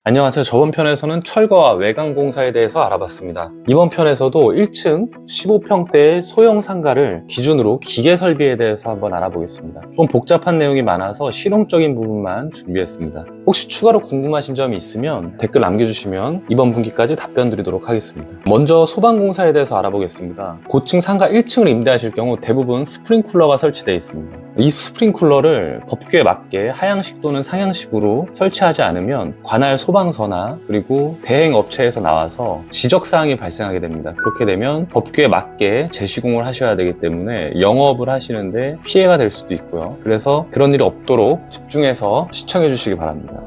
안녕하세요. 저번 편에서는 철거와 외관 공사에 대해서 알아봤습니다. 이번 편에서도 1층 15평대의 소형 상가를 기준으로 기계 설비에 대해서 한번 알아보겠습니다. 좀 복잡한 내용이 많아서 실용적인 부분만 준비했습니다. 혹시 추가로 궁금하신 점이 있으면 댓글 남겨주시면 이번 분기까지 답변 드리도록 하겠습니다. 먼저 소방공사에 대해서 알아보겠습니다. 고층 상가 1층을 임대하실 경우 대부분 스프링쿨러가 설치되어 있습니다. 이 스프링쿨러를 법규에 맞게 하향식 또는 상향식으로 설치하지 않으면 관할 소방서나 그리고 대행 업체에서 나와서 지적사항이 발생하게 됩니다. 그렇게 되면 법규에 맞게 재시공을 하셔야 되기 때문에 영업을 하시는데 피해가 될 수도 있고요. 그래서 그런 일이 없도록 집중해서 시청해 주시기 바랍니다.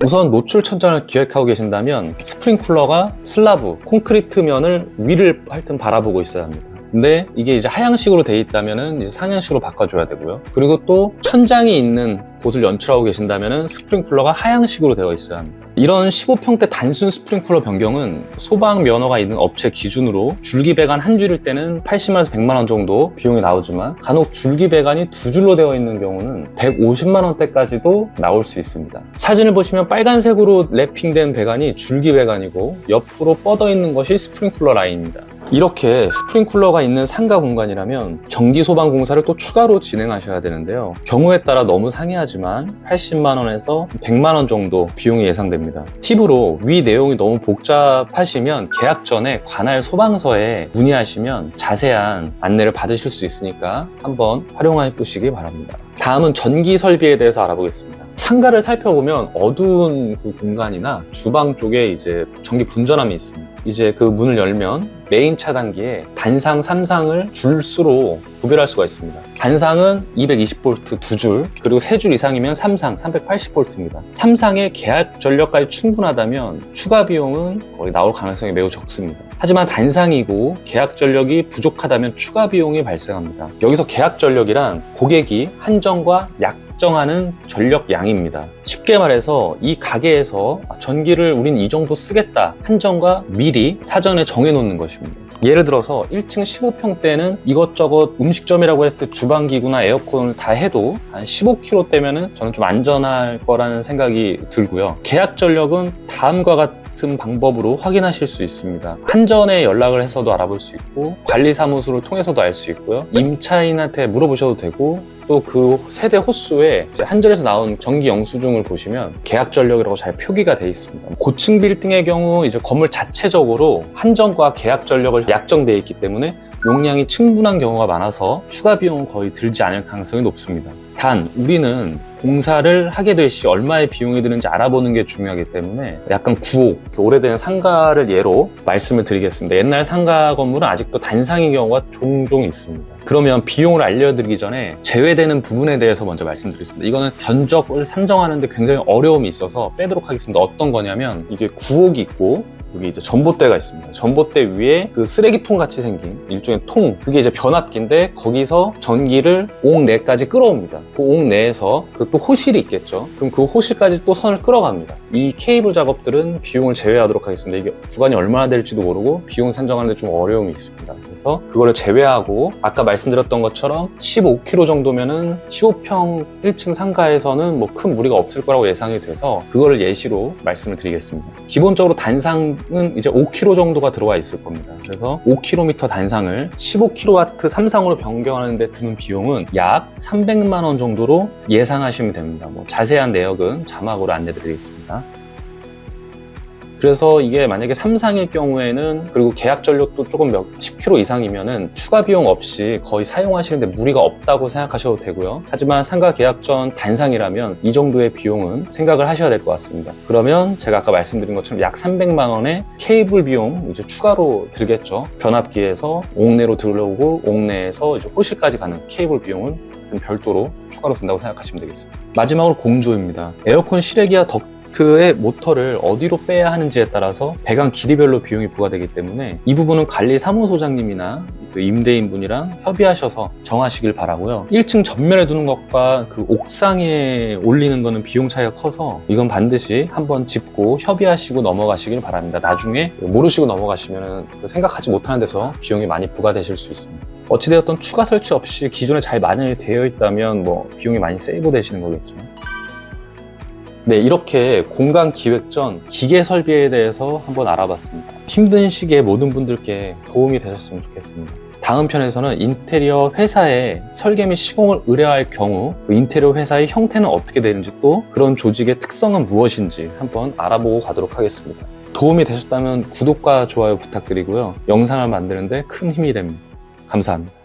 우선 노출 천장을 기획하고 계신다면 스프링쿨러가 슬라브, 콘크리트 면을 위를 하여튼 바라보고 있어야 합니다. 근데 이게 이제 하향식으로 돼 있다면은 이제 상향식으로 바꿔줘야 되고요. 그리고 또 천장이 있는 곳을 연출하고 계신다면은 스프링쿨러가 하향식으로 되어 있어야 합니다. 이런 15평대 단순 스프링쿨러 변경은 소방 면허가 있는 업체 기준으로 줄기 배관 한 줄일 때는 80만원에서 100만원 정도 비용이 나오지만 간혹 줄기 배관이 두 줄로 되어 있는 경우는 150만원대까지도 나올 수 있습니다. 사진을 보시면 빨간색으로 랩핑된 배관이 줄기 배관이고 옆으로 뻗어 있는 것이 스프링쿨러 라인입니다. 이렇게 스프링쿨러가 있는 상가 공간이라면 전기소방공사를 또 추가로 진행하셔야 되는데요. 경우에 따라 너무 상이하지만 80만원에서 100만원 정도 비용이 예상됩니다. 팁으로 위 내용이 너무 복잡하시면 계약 전에 관할 소방서에 문의하시면 자세한 안내를 받으실 수 있으니까 한번 활용해 보시기 바랍니다. 다음은 전기 설비에 대해서 알아보겠습니다. 상가를 살펴보면 어두운 그 공간이나 주방 쪽에 이제 전기 분전함이 있습니다. 이제 그 문을 열면 메인 차단기에 단상 3상을 줄수로 구별할 수가 있습니다. 단상은 220V 2줄, 그리고 3줄 이상이면 3상 380V입니다. 3상의 계약 전력까지 충분하다면 추가 비용은 거의 나올 가능성이 매우 적습니다. 하지만 단상이고 계약 전력이 부족하다면 추가 비용이 발생합니다. 여기서 계약 전력이란 고객이 한정과 약정하는 전력량입니다. 쉽게 말해서 이 가게에서 전기를 우린 이 정도 쓰겠다 한정과 미리 사전에 정해놓는 것입니다. 예를 들어서 1층 15평대는 이것저것 음식점이라고 했을 때 주방기구나 에어컨을 다 해도 한 15kW대면은 저는 좀 안전할 거라는 생각이 들고요. 계약 전력은 다음과 같은 방법으로 확인하실 수 있습니다. 한전에 연락을 해서도 알아볼 수 있고 관리사무소를 통해서도 알 수 있고요. 임차인한테 물어보셔도 되고 또 그 세대 호수에 이제 한전에서 나온 전기 영수증을 보시면 계약 전력이라고 잘 표기가 되어 있습니다. 고층 빌딩의 경우 이제 건물 자체적으로 한전과 계약 전력을 약정되어 있기 때문에 용량이 충분한 경우가 많아서 추가 비용은 거의 들지 않을 가능성이 높습니다. 단 우리는 공사를 하게 될 시 얼마의 비용이 드는지 알아보는 게 중요하기 때문에 약간 구옥, 오래된 상가를 예로 말씀을 드리겠습니다. 옛날 상가 건물은 아직도 단상인 경우가 종종 있습니다. 그러면 비용을 알려드리기 전에 제외되는 부분에 대해서 먼저 말씀드리겠습니다. 이거는 견적을 산정하는데 굉장히 어려움이 있어서 빼도록 하겠습니다. 어떤 거냐면 이게 구옥이 있고 여기 이제 전봇대가 있습니다. 전봇대 위에 그 쓰레기통 같이 생긴 일종의 통, 그게 이제 변압기인데 거기서 전기를 옥 내까지 끌어옵니다. 그 옥 내에서 그 또 호실이 있겠죠. 그럼 그 호실까지 또 선을 끌어갑니다. 이 케이블 작업들은 비용을 제외하도록 하겠습니다. 이게 구간이 얼마나 될지도 모르고 비용 산정하는데 좀 어려움이 있습니다. 그래서 그거를 제외하고 아까 말씀드렸던 것처럼 15km 정도면은 15평 1층 상가에서는 뭐 큰 무리가 없을 거라고 예상이 돼서 그거를 예시로 말씀을 드리겠습니다. 기본적으로 단상은 이제 5km 정도가 들어와 있을 겁니다. 그래서 5km 단상을 15kW 3상으로 변경하는 데 드는 비용은 약 300만 원 정도로 예상하시면 됩니다. 뭐 자세한 내역은 자막으로 안내드리겠습니다. 그래서 이게 만약에 3상일 경우에는 그리고 계약 전력도 조금 10km 이상이면은 추가 비용 없이 거의 사용하시는데 무리가 없다고 생각하셔도 되고요. 하지만 상가 계약 전 단상이라면 이 정도의 비용은 생각을 하셔야 될 것 같습니다. 그러면 제가 아까 말씀드린 것처럼 약 300만 원의 케이블 비용 이제 추가로 들겠죠. 변압기에서 옥내로 들어오고 옥내에서 이제 호실까지 가는 케이블 비용은 별도로 추가로 든다고 생각하시면 되겠습니다. 마지막으로 공조입니다. 에어컨 실외기와 덕트의 모터를 어디로 빼야 하는지에 따라서 배관 길이별로 비용이 부과되기 때문에 이 부분은 관리사무소장님이나 그 임대인분이랑 협의하셔서 정하시길 바라고요. 1층 전면에 두는 것과 그 옥상에 올리는 거는 비용 차이가 커서 이건 반드시 한번 짚고 협의하시고 넘어가시길 바랍니다. 나중에 모르시고 넘어가시면 생각하지 못하는 데서 비용이 많이 부과되실 수 있습니다. 어찌되었던 추가 설치 없이 기존에 잘 마련이 되어 있다면 뭐 비용이 많이 세이브 되시는 거겠죠. 네, 이렇게 공간 기획 전 기계 설비에 대해서 한번 알아봤습니다. 힘든 시기에 모든 분들께 도움이 되셨으면 좋겠습니다. 다음 편에서는 인테리어 회사에 설계 및 시공을 의뢰할 경우 그 인테리어 회사의 형태는 어떻게 되는지, 또 그런 조직의 특성은 무엇인지 한번 알아보고 가도록 하겠습니다. 도움이 되셨다면 구독과 좋아요 부탁드리고요. 영상을 만드는데 큰 힘이 됩니다. 감사합니다.